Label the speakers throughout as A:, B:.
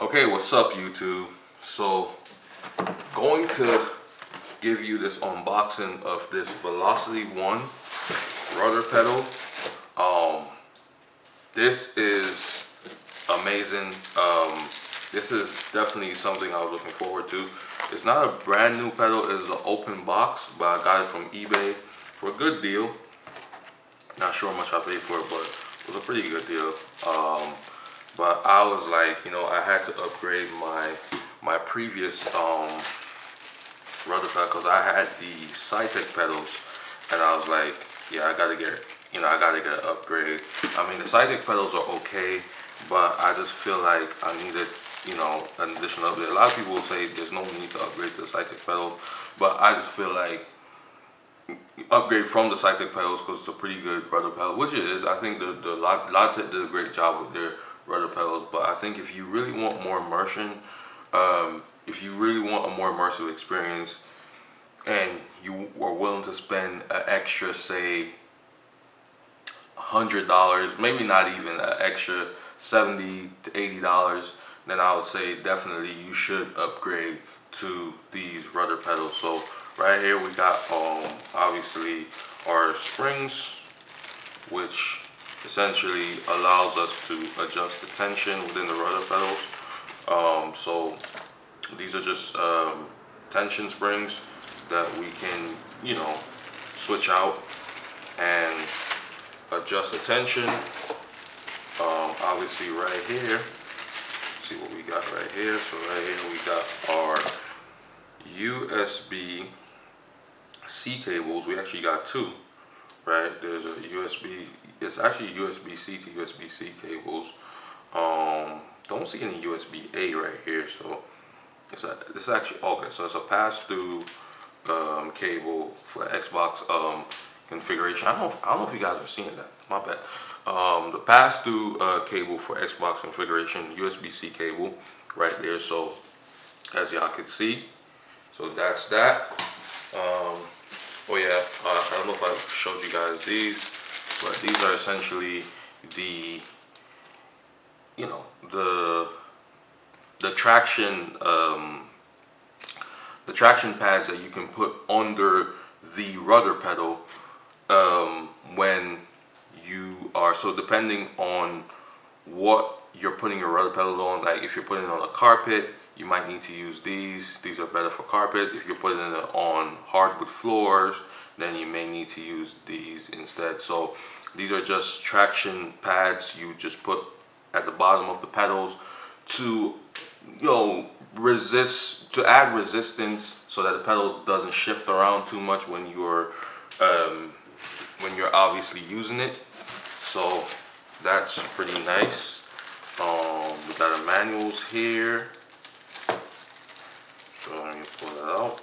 A: Okay, what's up YouTube? So, going to give you this unboxing of this Velocity 1 rudder pedal. This is amazing. This is definitely something I was looking forward to. It's not a brand new pedal, it's an open box, but I got it from eBay for a good deal. Not sure how much I paid for it, but it was a pretty good deal. But I was like, I had to upgrade my previous rudder pedal because I had the Cytec pedals, and I was like, yeah, I gotta get an upgrade. I mean, the Cytec pedals are okay, but I just feel like I needed, an additional upgrade. A lot of people will say there's no need to upgrade to the Cytec pedal, but I just feel like upgrade from the Cytec pedals because it's a pretty good rudder pedal, which it is. I think the Logitech did a great job with their rudder pedals, but I think if you really want more immersion, if you really want a more immersive experience, and you are willing to spend an extra, say, $100, maybe not even an extra $70 to $80, then I would say definitely you should upgrade to these rudder pedals. So right here we got obviously our springs, which essentially allows us to adjust the tension within the rudder pedals. So these are just tension springs that we can, switch out and adjust the tension. Obviously right here, see what we got right here. So right here we got our USB-C cables. We actually got two, right? There's a USB, it's actually USB-C to USB-C cables. Don't see any USB-A right here, so it's actually okay. So it's a pass-through cable for Xbox configuration. I don't know if you guys have seen that. My bad. The pass-through cable for Xbox configuration, USB-C cable, right there. So as y'all can see, so that's that. Oh yeah, I don't know if I showed you guys these, but these are essentially the traction pads that you can put under the rudder pedal when you are, so depending on what you're putting your rudder pedal on, like if you're putting it on a carpet, you might need to use these. These are better for carpet. If you're putting it on hardwood floors, then you may need to use these instead. So these are just traction pads you just put at the bottom of the pedals to add resistance so that the pedal doesn't shift around too much when you're obviously using it. So that's pretty nice. We got our manuals here. So let me pull that out.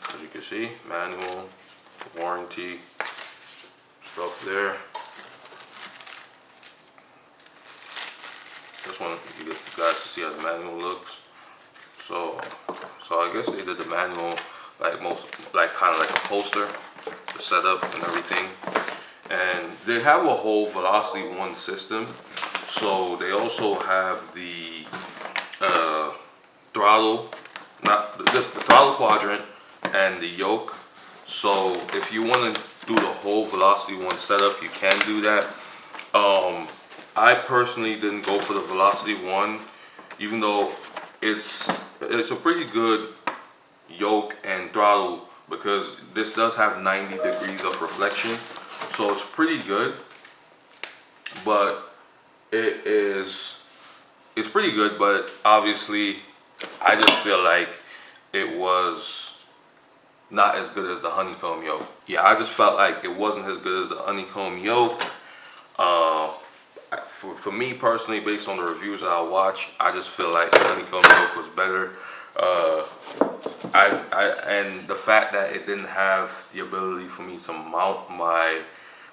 A: As you can see, manual, warranty, stuff there. Just want you guys to see how the manual looks. So I guess they did the manual like kind of like a poster, the setup and everything. And they have a whole Velocity 1 system. So they also have the throttle, just the throttle quadrant and the yoke. So if you want to do the whole Velocity 1 setup, you can do that. I personally didn't go for the Velocity 1, even though it's a pretty good yoke and throttle, because this does have 90 degrees of reflection, so it's pretty good. But it's pretty good, but obviously I just feel like it was not as good as the honeycomb yoke. Yeah, I just felt like it wasn't as good as the honeycomb yoke. For me personally, based on the reviews that I watched, I just feel like the honeycomb yoke was better. And the fact that it didn't have the ability for me to mount my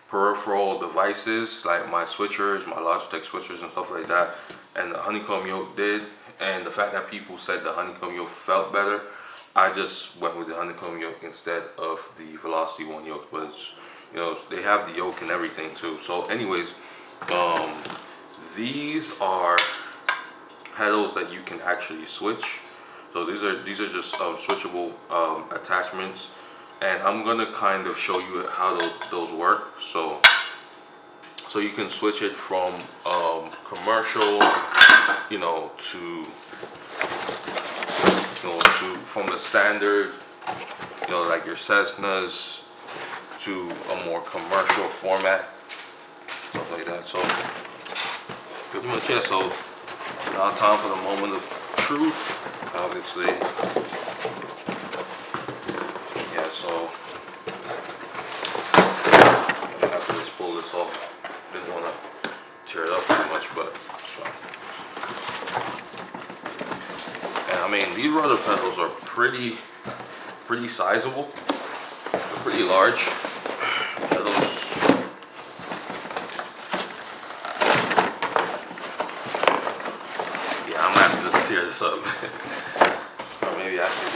A: peripheral devices, like my switchers, my Logitech switchers and stuff like that, and the honeycomb yoke did, and the fact that people said the honeycomb yoke felt better, I just went with the honeycomb yoke instead of the Velocity 1 yoke. But You know, they have the yoke and everything too. So anyways, these are pedals that you can actually switch. So these are just switchable attachments, and I'm gonna kind of show you how those work. So you can switch it from commercial, you know, to from the standard, you know, like your Cessnas, to a more commercial format, stuff like that. So pretty much, yeah. So now time for the moment of truth, obviously. Yeah, so I'm gonna have to just pull this off. Didn't want to tear it up too much, but it's fine. And I mean, these rudder pedals are pretty sizable. They're pretty large. Tear this up. Or maybe I could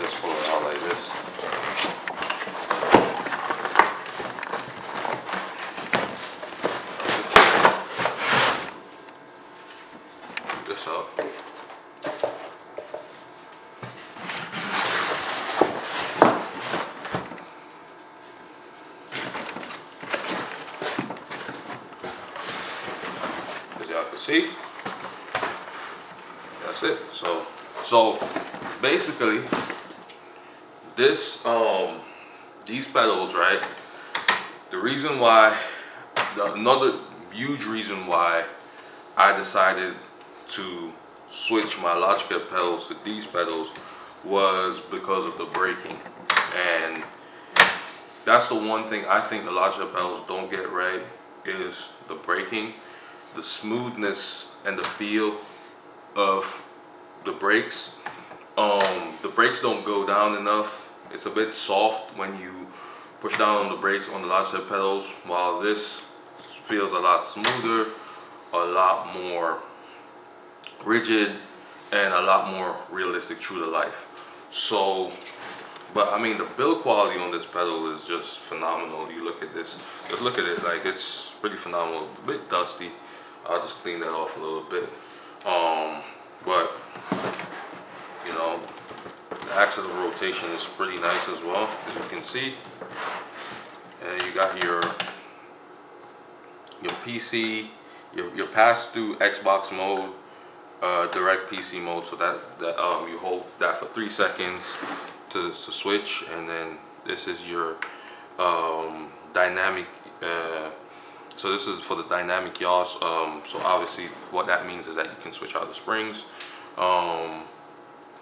A: just pull it out like this. Put this up. As y'all can see, that's it. So basically, this these pedals, right? The reason why, another huge reason why I decided to switch my Logitech pedals to these pedals was because of the braking. And that's the one thing I think the Logitech pedals don't get right, is the braking. The smoothness and the feel of the brakes. The brakes don't go down enough. It's a bit soft when you push down on the brakes on the Logitech pedals, while this feels a lot smoother, a lot more rigid, and a lot more realistic, true to life. So, but I mean, the build quality on this pedal is just phenomenal. You look at this, just look at it, like, it's pretty phenomenal. A bit dusty. I'll just clean that off a little bit. But you know, the axis of rotation is pretty nice as well, as you can see. And you got your PC, your pass-through Xbox mode, direct PC mode. So that you hold that for 3 seconds to switch, and then this is your dynamic. So this is for the dynamic yaw. So obviously what that means is that you can switch out the springs.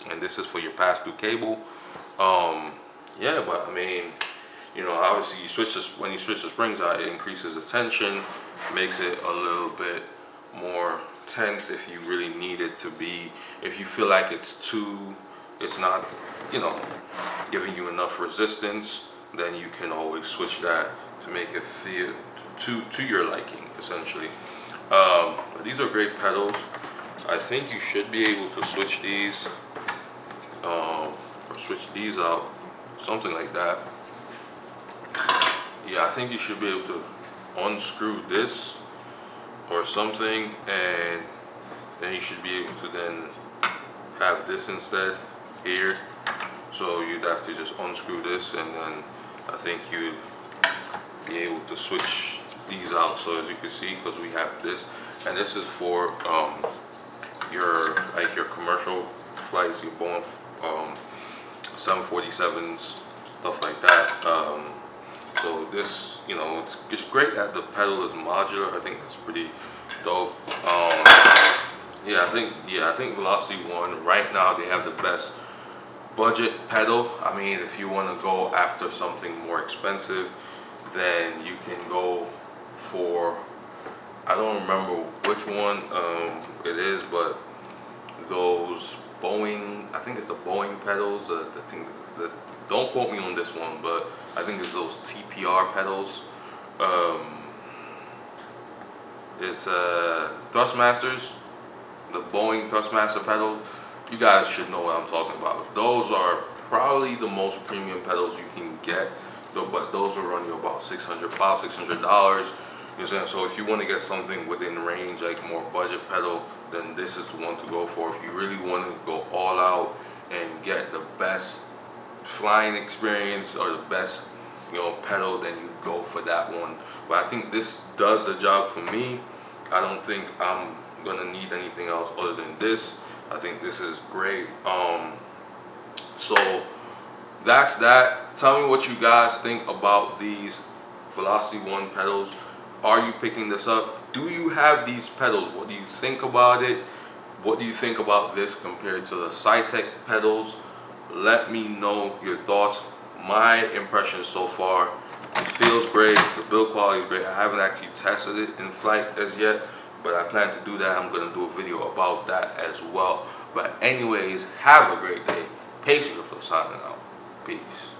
A: And this is for your pass-through cable. Yeah, but I mean, you know, obviously when you switch the springs out, it increases the tension, makes it a little bit more tense if you really need it to be. If you feel like it's not, you know, giving you enough resistance, then you can always switch that to make it feel to your liking, essentially. But these are great pedals. I think you should be able to switch these, or switch these out, something like that. Yeah, I think you should be able to unscrew this or something, and then you should be able to then have this instead here. So you'd have to just unscrew this, and then I think you'd be able to switch these out. So as you can see, because we have this, and this is for your commercial flights, your Boeing 747s, stuff like that. So this, you know, it's great that the pedal is modular. I think that's pretty dope. I think Velocity One right now, they have the best budget pedal. I mean, if you want to go after something more expensive, then you can go for, I don't remember which one it is, but those Boeing, I think it's the Boeing pedals, the thing that, don't quote me on this one, but I think it's those TPR pedals. It's Thrustmasters, the Boeing Thrustmaster pedal. You guys should know what I'm talking about. Those are probably the most premium pedals you can get, but those will run you about $600. You know, so if you want to get something within range, like more budget pedal, then this is the one to go for. If you really want to go all out and get the best flying experience or the best, pedal, then you go for that one. But I think this does the job for me. I don't think I'm gonna need anything else other than this. I think this is great. So that's that. Tell me what you guys think about these Velocity One pedals. Are you picking this up? Do you have these pedals? What do you think about it? What do you think about this compared to the Cytec pedals? Let me know your thoughts. My impression so far, it feels great. The build quality is great. I haven't actually tested it in flight as yet, but I plan to do that. I'm gonna do a video about that as well. But anyways, have a great day. Pacey signing out. Peace.